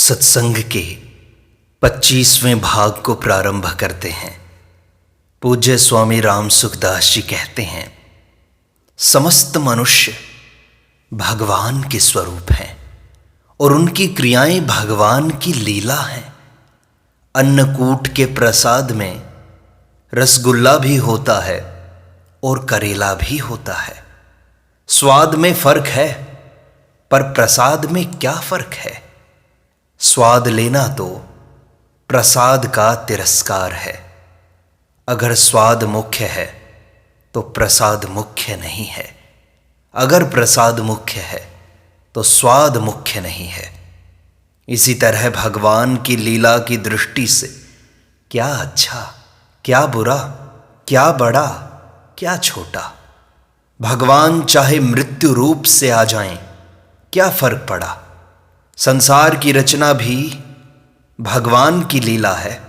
सत्संग के 25वें भाग को प्रारंभ करते हैं। पूज्य स्वामी राम सुखदास जी कहते हैं, समस्त मनुष्य भगवान के स्वरूप हैं और उनकी क्रियाएं भगवान की लीला हैं। अन्नकूट के प्रसाद में रसगुल्ला भी होता है और करेला भी होता है। स्वाद में फर्क है, पर प्रसाद में क्या फर्क है? स्वाद लेना तो प्रसाद का तिरस्कार है। अगर स्वाद मुख्य है तो प्रसाद मुख्य नहीं है। अगर प्रसाद मुख्य है तो स्वाद मुख्य नहीं है। इसी तरह भगवान की लीला की दृष्टि से क्या अच्छा, क्या बुरा, क्या बड़ा, क्या छोटा, भगवान चाहे मृत्यु रूप से आ जाएं, क्या फर्क पड़ा? संसार की रचना भी भगवान की लीला है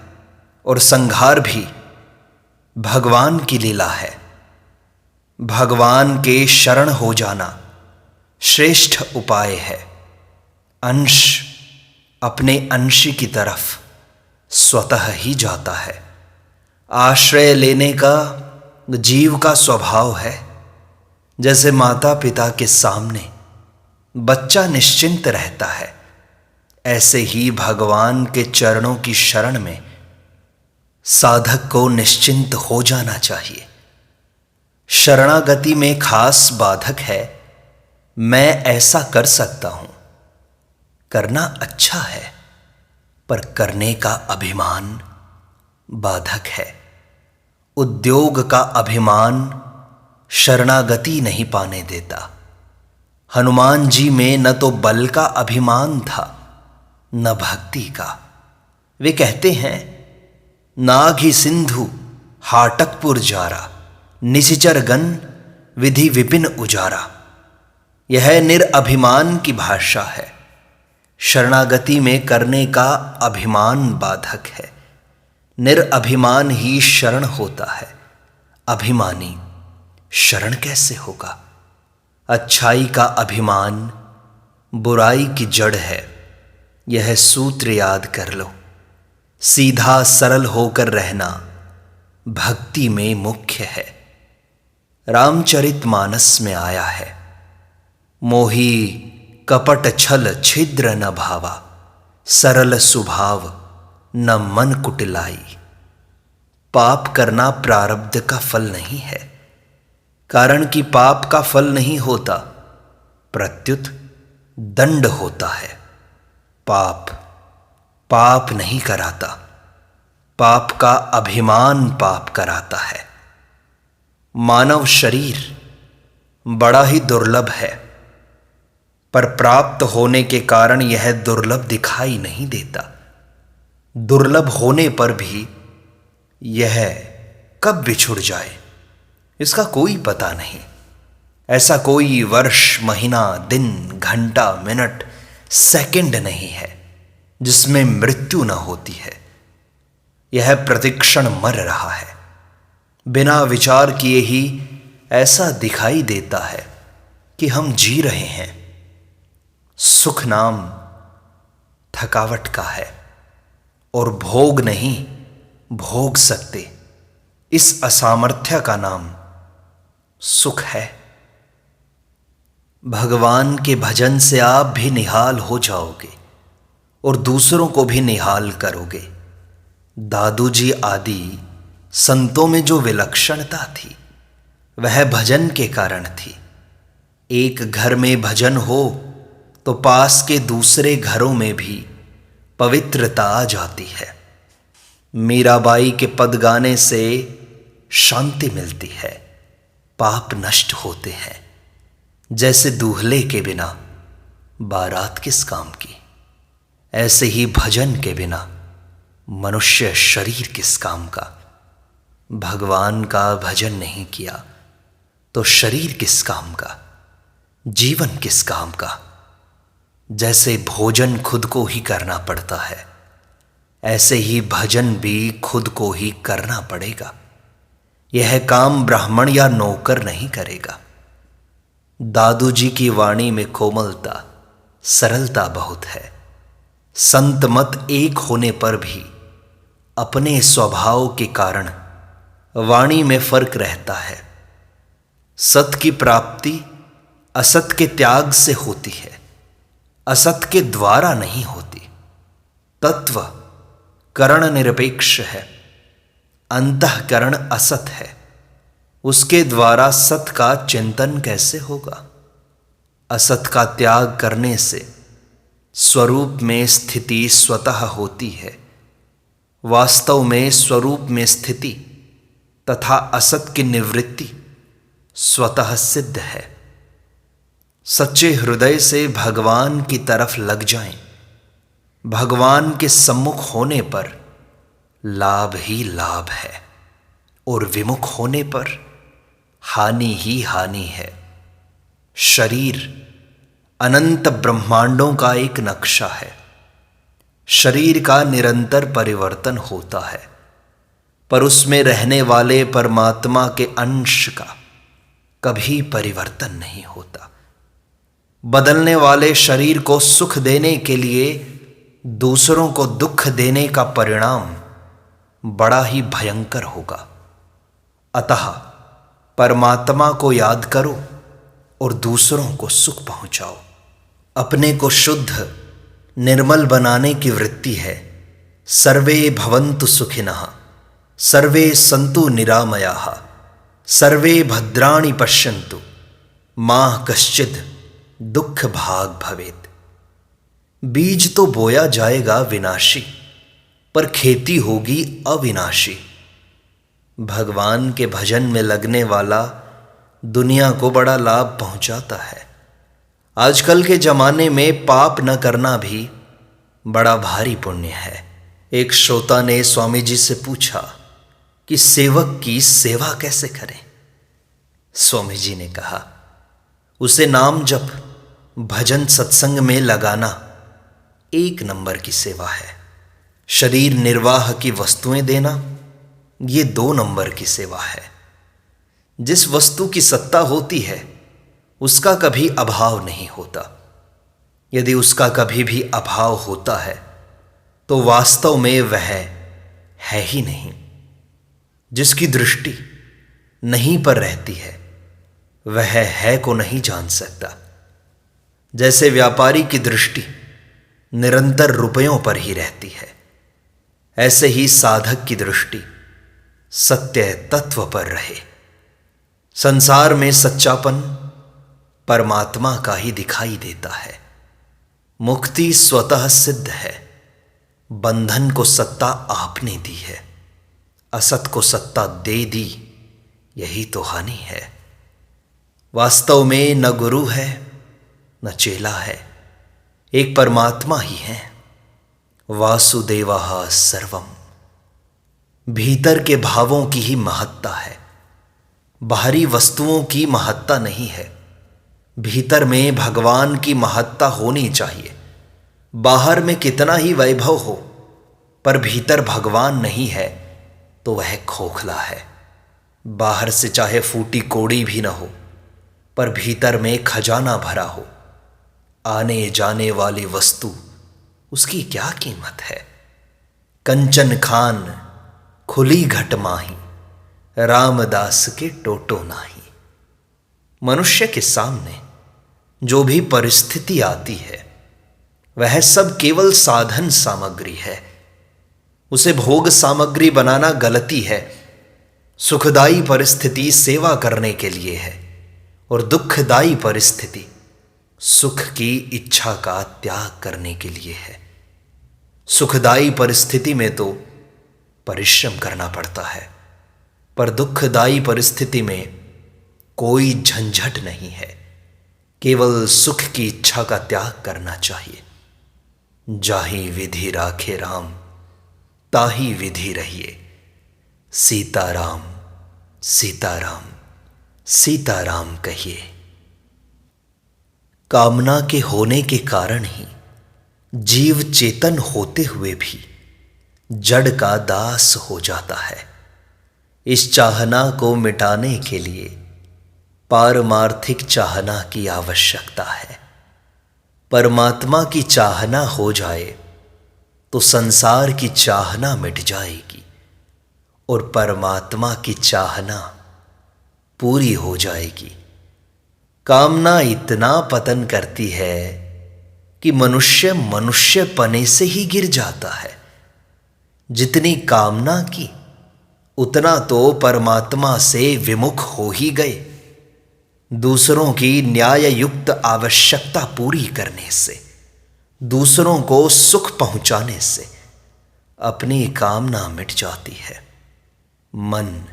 और संहार भी भगवान की लीला है। भगवान के शरण हो जाना श्रेष्ठ उपाय है। अंश अपने अंश की तरफ स्वतः ही जाता है। आश्रय लेने का जीव का स्वभाव है। जैसे माता पिता के सामने बच्चा निश्चिंत रहता है, ऐसे ही भगवान के चरणों की शरण में साधक को निश्चिंत हो जाना चाहिए। शरणागति में खास बाधक है, मैं ऐसा कर सकता हूं। करना अच्छा है, पर करने का अभिमान बाधक है। उद्योग का अभिमान शरणागति नहीं पाने देता। हनुमान जी में न तो बल का अभिमान था न भक्ति का। वे कहते हैं, नाघि सिंधु हाटकपुर जारा, निशिचर गन विधि विपिन उजारा। यह निरअभिमान की भाषा है। शरणागति में करने का अभिमान बाधक है। निरअभिमान ही शरण होता है। अभिमानी शरण कैसे होगा? अच्छाई का अभिमान बुराई की जड़ है। यह सूत्र याद कर लो। सीधा सरल होकर रहना भक्ति में मुख्य है। रामचरितमानस में आया है, मोही कपट छल छिद्र न भावा, सरल सुभाव न मन कुटिलाई। पाप करना प्रारब्ध का फल नहीं है। कारण कि पाप का फल नहीं होता, प्रत्युत दंड होता है। पाप पाप नहीं कराता, पाप का अभिमान पाप कराता है। मानव शरीर बड़ा ही दुर्लभ है, पर प्राप्त होने के कारण यह दुर्लभ दिखाई नहीं देता। दुर्लभ होने पर भी यह कब बिछुड़ जाए इसका कोई पता नहीं। ऐसा कोई वर्ष, महीना, दिन, घंटा, मिनट, सेकंड नहीं है जिसमें मृत्यु न होती है। यह प्रतिक्षण मर रहा है। बिना विचार किए ही ऐसा दिखाई देता है कि हम जी रहे हैं। सुख नाम थकावट का है और भोग नहीं भोग सकते इस असामर्थ्य का नाम सुख है। भगवान के भजन से आप भी निहाल हो जाओगे और दूसरों को भी निहाल करोगे। दादू जी आदि संतों में जो विलक्षणता थी वह भजन के कारण थी। एक घर में भजन हो तो पास के दूसरे घरों में भी पवित्रता आ जाती है। मीराबाई के पद गाने से शांति मिलती है, पाप नष्ट होते हैं। जैसे दूल्हे के बिना बारात किस काम की, ऐसे ही भजन के बिना मनुष्य शरीर किस काम का। भगवान का भजन नहीं किया तो शरीर किस काम का, जीवन किस काम का। जैसे भोजन खुद को ही करना पड़ता है, ऐसे ही भजन भी खुद को ही करना पड़ेगा। यह काम ब्राह्मण या नौकर नहीं करेगा। दादू जी की वाणी में कोमलता, सरलता बहुत है। संत मत एक होने पर भी अपने स्वभाव के कारण वाणी में फर्क रहता है। सत की प्राप्ति असत के त्याग से होती है, असत के द्वारा नहीं होती। तत्व करण निरपेक्ष है, अंतःकरण असत है, उसके द्वारा सत का चिंतन कैसे होगा? असत का त्याग करने से स्वरूप में स्थिति स्वतः होती है। वास्तव में स्वरूप में स्थिति तथा असत की निवृत्ति स्वतः सिद्ध है। सच्चे हृदय से भगवान की तरफ लग जाएं, भगवान के सम्मुख होने पर लाभ ही लाभ है और विमुख होने पर हानि ही हानि है। शरीर अनंत ब्रह्मांडों का एक नक्शा है। शरीर का निरंतर परिवर्तन होता है, पर उसमें रहने वाले परमात्मा के अंश का कभी परिवर्तन नहीं होता। बदलने वाले शरीर को सुख देने के लिए दूसरों को दुख देने का परिणाम बड़ा ही भयंकर होगा। अतः परमात्मा को याद करो और दूसरों को सुख पहुंचाओ। अपने को शुद्ध निर्मल बनाने की वृत्ति है। सर्वे भवन्तु सुखिनः, सर्वे सन्तु निरामयाः, सर्वे भद्राणि पश्यन्तु, मा कश्चिद् दुख भाग भवेत्। बीज तो बोया जाएगा विनाशी, पर खेती होगी अविनाशी। भगवान के भजन में लगने वाला दुनिया को बड़ा लाभ पहुंचाता है। आजकल के जमाने में पाप न करना भी बड़ा भारी पुण्य है। एक श्रोता ने स्वामी जी से पूछा कि सेवक की सेवा कैसे करें? स्वामी जी ने कहा, उसे नाम जप, भजन सत्संग में लगाना एक नंबर की सेवा है। शरीर निर्वाह की वस्तुएं देना ये 2 नंबर की सेवा है। जिस वस्तु की सत्ता होती है उसका कभी अभाव नहीं होता। यदि उसका कभी भी अभाव होता है तो वास्तव में वह है ही नहीं। जिसकी दृष्टि नहीं पर रहती है वह है को नहीं जान सकता। जैसे व्यापारी की दृष्टि निरंतर रुपयों पर ही रहती है, ऐसे ही साधक की दृष्टि सत्य तत्व पर रहे। संसार में सच्चापन परमात्मा का ही दिखाई देता है। मुक्ति स्वतः सिद्ध है। बंधन को सत्ता आपने दी है, असत को सत्ता दे दी, यही तो हानि है। वास्तव में न गुरु है न चेला है, एक परमात्मा ही है। वासुदेवः सर्वम। भीतर के भावों की ही महत्ता है, बाहरी वस्तुओं की महत्ता नहीं है। भीतर में भगवान की महत्ता होनी चाहिए। बाहर में कितना ही वैभव हो पर भीतर भगवान नहीं है तो वह खोखला है। बाहर से चाहे फूटी कोड़ी भी न हो पर भीतर में खजाना भरा हो, आने जाने वाली वस्तु उसकी क्या कीमत है? कंचन खान खुली घट माही, रामदास के टोटो नाही। मनुष्य के सामने जो भी परिस्थिति आती है वह सब केवल साधन सामग्री है। उसे भोग सामग्री बनाना गलती है। सुखदाई परिस्थिति सेवा करने के लिए है और दुखदाई परिस्थिति सुख की इच्छा का त्याग करने के लिए है। सुखदाई परिस्थिति में तो परिश्रम करना पड़ता है, पर दुखदाई परिस्थिति में कोई झंझट नहीं है। केवल सुख की इच्छा का त्याग करना चाहिए। जाहि विधि राखे राम, ताही विधि रहिए। सीताराम सीताराम सीताराम कहिए। कामना के होने के कारण ही जीव चेतन होते हुए भी जड़ का दास हो जाता है। इस चाहना को मिटाने के लिए पारमार्थिक चाहना की आवश्यकता है। परमात्मा की चाहना हो जाए तो संसार की चाहना मिट जाएगी और परमात्मा की चाहना पूरी हो जाएगी। कामना इतना पतन करती है कि मनुष्य मनुष्यपने से ही गिर जाता है। जितनी कामना की उतना तो परमात्मा से विमुख हो ही गए। दूसरों की न्याय युक्त आवश्यकता पूरी करने से, दूसरों को सुख पहुंचाने से अपनी कामना मिट जाती है। मन,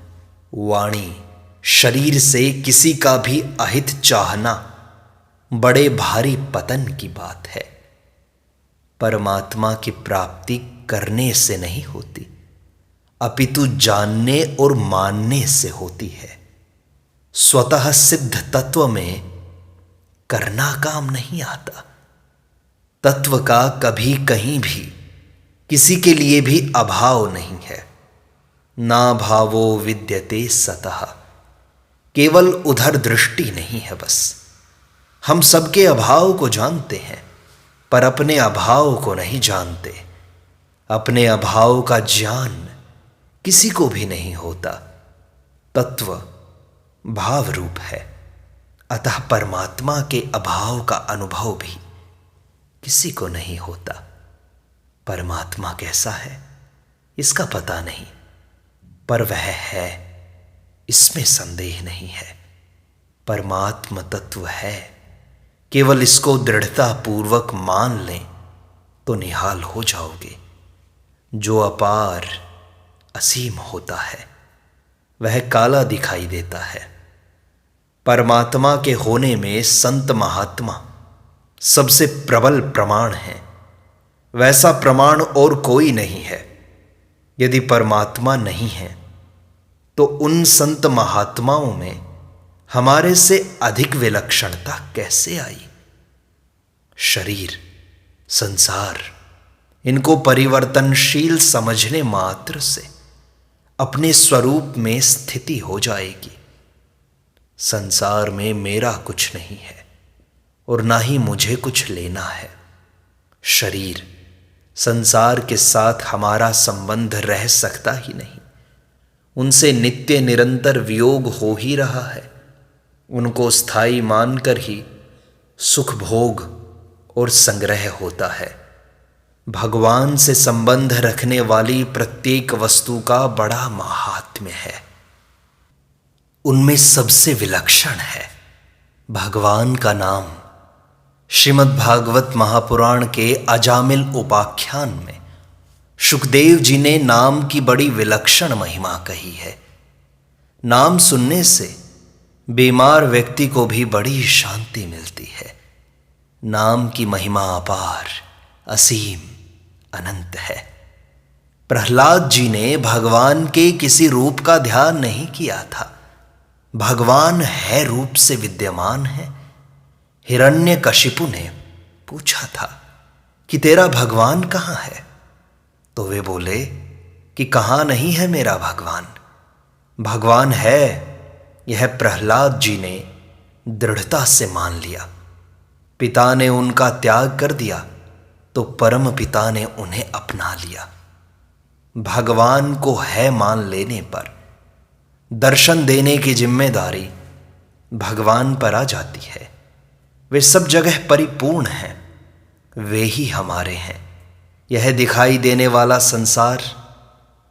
वाणी, शरीर से किसी का भी अहित चाहना बड़े भारी पतन की बात है। परमात्मा की प्राप्ति करने से नहीं होती, अपितु जानने और मानने से होती है। स्वतः सिद्ध तत्व में करना काम नहीं आता। तत्व का कभी कहीं भी किसी के लिए भी अभाव नहीं है। ना भावो विद्यते सतः, केवल उधर दृष्टि नहीं है बस। हम सबके अभाव को जानते हैं पर अपने अभाव को नहीं जानते। अपने अभाव का ज्ञान किसी को भी नहीं होता। तत्व भाव रूप है, अतः परमात्मा के अभाव का अनुभव भी किसी को नहीं होता। परमात्मा कैसा है इसका पता नहीं, पर वह है, इसमें संदेह नहीं है। परमात्म तत्व है, केवल इसको दृढ़ता पूर्वक मान लें तो निहाल हो जाओगे। जो अपार असीम होता है वह काला दिखाई देता है। परमात्मा के होने में संत महात्मा सबसे प्रबल प्रमाण है। वैसा प्रमाण और कोई नहीं है। यदि परमात्मा नहीं है तो उन संत महात्माओं में हमारे से अधिक विलक्षणता कैसे आई? शरीर, संसार, इनको परिवर्तनशील समझने मात्र से अपने स्वरूप में स्थिति हो जाएगी। संसार में मेरा कुछ नहीं है और ना ही मुझे कुछ लेना है। शरीर, संसार के साथ हमारा संबंध रह सकता ही नहीं। उनसे नित्य निरंतर वियोग हो ही रहा है। उनको स्थायी मानकर ही सुख भोग और संग्रह होता है। भगवान से संबंध रखने वाली प्रत्येक वस्तु का बड़ा महात्म्य है। उनमें सबसे विलक्षण है भगवान का नाम। श्रीमद् भागवत महापुराण के अजामिल उपाख्यान में शुकदेव जी ने नाम की बड़ी विलक्षण महिमा कही है। नाम सुनने से बीमार व्यक्ति को भी बड़ी शांति मिलती है। नाम की महिमा अपार, असीम, अनंत है। प्रहलाद जी ने भगवान के किसी रूप का ध्यान नहीं किया था। भगवान है रूप से विद्यमान है। हिरण्यकशिपु ने पूछा था कि तेरा भगवान कहाँ है? तो वे बोले कि कहाँ नहीं है मेरा भगवान, भगवान है। यह प्रहलाद जी ने दृढ़ता से मान लिया। पिता ने उनका त्याग कर दिया तो परम पिता ने उन्हें अपना लिया। भगवान को है मान लेने पर दर्शन देने की जिम्मेदारी भगवान पर आ जाती है। वे सब जगह परिपूर्ण हैं, वे ही हमारे हैं। यह दिखाई देने वाला संसार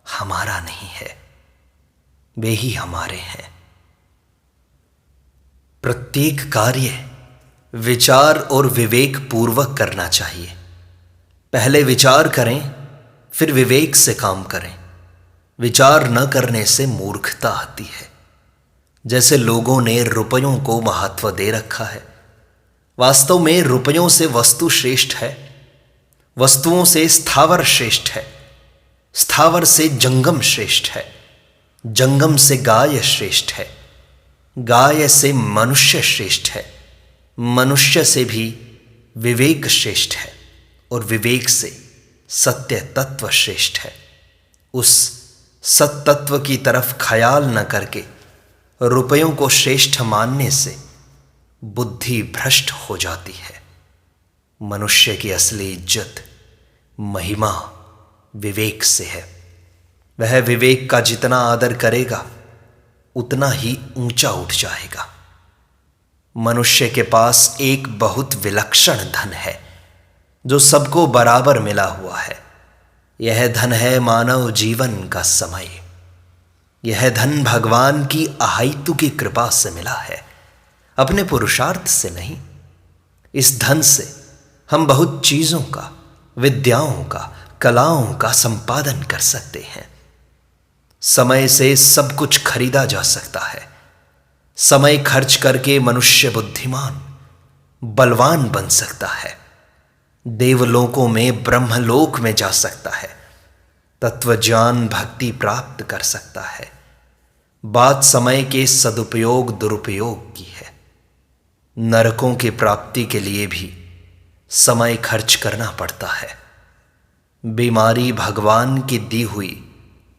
हमारा नहीं है, वे ही हमारे हैं। प्रत्येक कार्य विचार और विवेक पूर्वक करना चाहिए। पहले विचार करें, फिर विवेक से काम करें। विचार न करने से मूर्खता आती है। जैसे लोगों ने रुपयों को महत्व दे रखा है। वास्तव में रुपयों से वस्तु श्रेष्ठ है, वस्तुओं से स्थावर श्रेष्ठ है, स्थावर से जंगम श्रेष्ठ है, जंगम से गाय श्रेष्ठ है, गाय से मनुष्य श्रेष्ठ है, मनुष्य से भी विवेक श्रेष्ठ है और विवेक से सत्य तत्व श्रेष्ठ है। उस सत्तत्व की तरफ ख्याल न करके रुपयों को श्रेष्ठ मानने से बुद्धि भ्रष्ट हो जाती है। मनुष्य की असली इज्जत महिमा विवेक से है। वह विवेक का जितना आदर करेगा उतना ही ऊंचा उठ जाएगा। मनुष्य के पास एक बहुत विलक्षण धन है जो सबको बराबर मिला हुआ है। यह धन है मानव जीवन का समय। यह धन भगवान की अहेतु की कृपा से मिला है, अपने पुरुषार्थ से नहीं। इस धन से हम बहुत चीजों का, विद्याओं का, कलाओं का संपादन कर सकते हैं। समय से सब कुछ खरीदा जा सकता है। समय खर्च करके मनुष्य बुद्धिमान, बलवान बन सकता है। देवलोकों में, ब्रह्मलोक में जा सकता है। तत्वज्ञान, भक्ति प्राप्त कर सकता है। बात समय के सदुपयोग दुरुपयोग की है। नरकों की प्राप्ति के लिए भी समय खर्च करना पड़ता है। बीमारी भगवान की दी हुई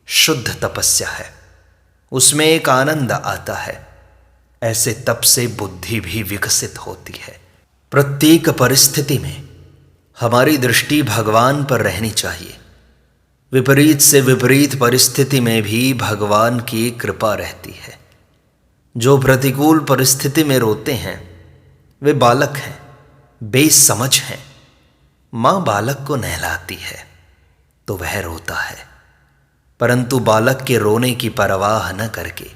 शुद्ध तपस्या है, उसमें एक आनंद आता है। ऐसे तप से बुद्धि भी विकसित होती है। प्रत्येक परिस्थिति में हमारी दृष्टि भगवान पर रहनी चाहिए। विपरीत से विपरीत परिस्थिति में भी भगवान की कृपा रहती है। जो प्रतिकूल परिस्थिति में रोते हैं वे बालक हैं, बेसमझ हैं। माँ बालक को नहलाती है तो वह रोता है, परंतु बालक के रोने की परवाह न करके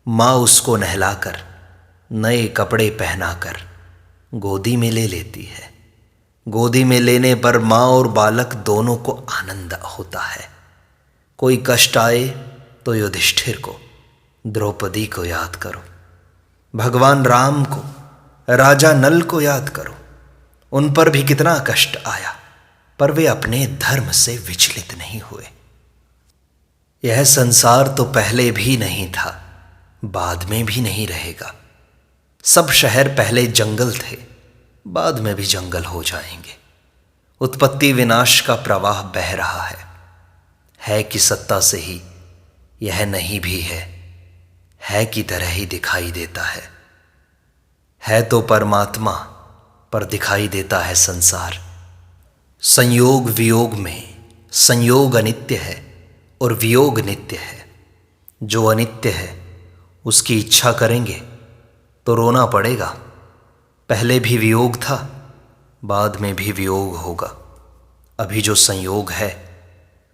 माँ उसको नहलाकर, नए कपड़े पहनाकर गोदी में ले लेती है। गोदी में लेने पर माँ और बालक दोनों को आनंद होता है। कोई कष्ट आए तो युधिष्ठिर को, द्रौपदी को याद करो। भगवान राम को, राजा नल को याद करो। उन पर भी कितना कष्ट आया, पर वे अपने धर्म से विचलित नहीं हुए। यह संसार तो पहले भी नहीं था, बाद में भी नहीं रहेगा। सब शहर पहले जंगल थे, बाद में भी जंगल हो जाएंगे। उत्पत्ति विनाश का प्रवाह बह रहा है कि सत्ता से ही यह नहीं भी है की तरह ही दिखाई देता है तो परमात्मा, पर दिखाई देता है संसार। संयोग वियोग में संयोग अनित्य है और वियोग नित्य है। जो अनित्य है उसकी इच्छा करेंगे तो रोना पड़ेगा। पहले भी वियोग था, बाद में भी वियोग होगा। अभी जो संयोग है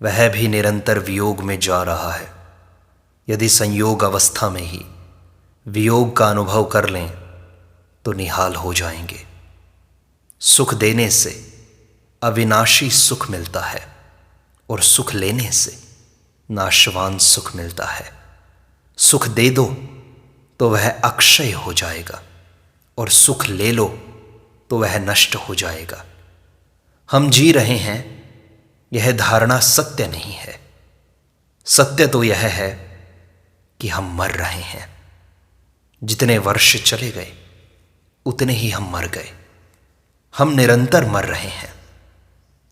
वह भी निरंतर वियोग में जा रहा है। यदि संयोग अवस्था में ही वियोग का अनुभव कर लें तो निहाल हो जाएंगे। सुख देने से अविनाशी सुख मिलता है और सुख लेने से नाशवान सुख मिलता है। सुख दे दो तो वह अक्षय हो जाएगा और सुख ले लो तो वह नष्ट हो जाएगा। हम जी रहे हैं, यह धारणा सत्य नहीं है। सत्य तो यह है कि हम मर रहे हैं। जितने वर्ष चले गए उतने ही हम मर गए। हम निरंतर मर रहे हैं,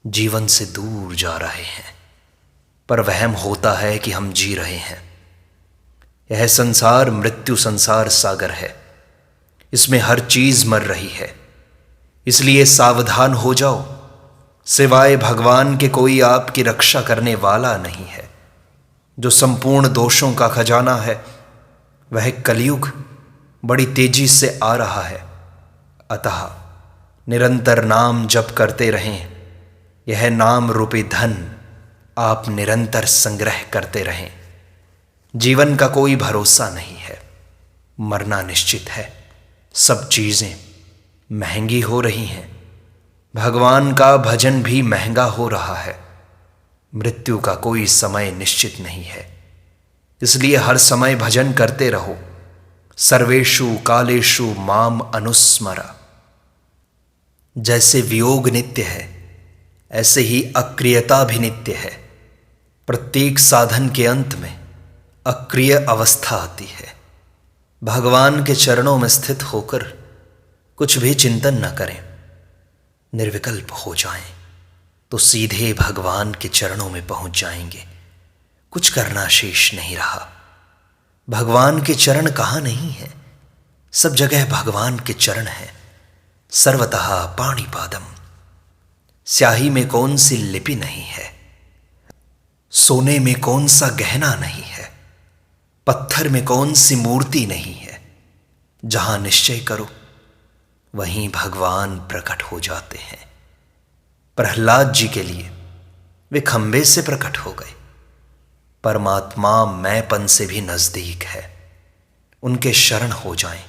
जीवन से दूर जा रहे हैं, पर वहम होता है कि हम जी रहे हैं। यह संसार मृत्यु संसार सागर है। इसमें हर चीज मर रही है, इसलिए सावधान हो जाओ। सिवाय भगवान के कोई आपकी रक्षा करने वाला नहीं है। जो संपूर्ण दोषों का खजाना है वह कलयुग बड़ी तेजी से आ रहा है। अतः निरंतर नाम जप करते रहें। यह नाम रूपी धन आप निरंतर संग्रह करते रहें। जीवन का कोई भरोसा नहीं है, मरना निश्चित है। सब चीजें महंगी हो रही हैं। भगवान का भजन भी महंगा हो रहा है। मृत्यु का कोई समय निश्चित नहीं है, इसलिए हर समय भजन करते रहो। सर्वेषु कालेषु माम अनुस्मरा। जैसे वियोग नित्य है ऐसे ही अक्रियता भी नित्य है। प्रत्येक साधन के अंत में अक्रिय अवस्था आती है। भगवान के चरणों में स्थित होकर कुछ भी चिंतन न करें, निर्विकल्प हो जाएं तो सीधे भगवान के चरणों में पहुंच जाएंगे। कुछ करना शेष नहीं रहा। भगवान के चरण कहाँ नहीं है, सब जगह भगवान के चरण हैं। सर्वतः पाणिपादम। स्याही में कौन सी लिपि नहीं है, सोने में कौन सा गहना नहीं है, पत्थर में कौन सी मूर्ति नहीं है। जहां निश्चय करो वहीं भगवान प्रकट हो जाते हैं। प्रहलाद जी के लिए वे खंबे से प्रकट हो गए। परमात्मा मैंपन से भी नजदीक है। उनके शरण हो जाएं।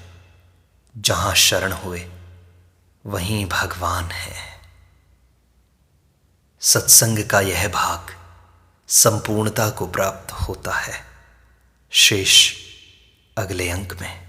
जहां शरण हुए वहीं भगवान है। सत्संग का यह भाग संपूर्णता को प्राप्त होता है। शेष अगले अंक में।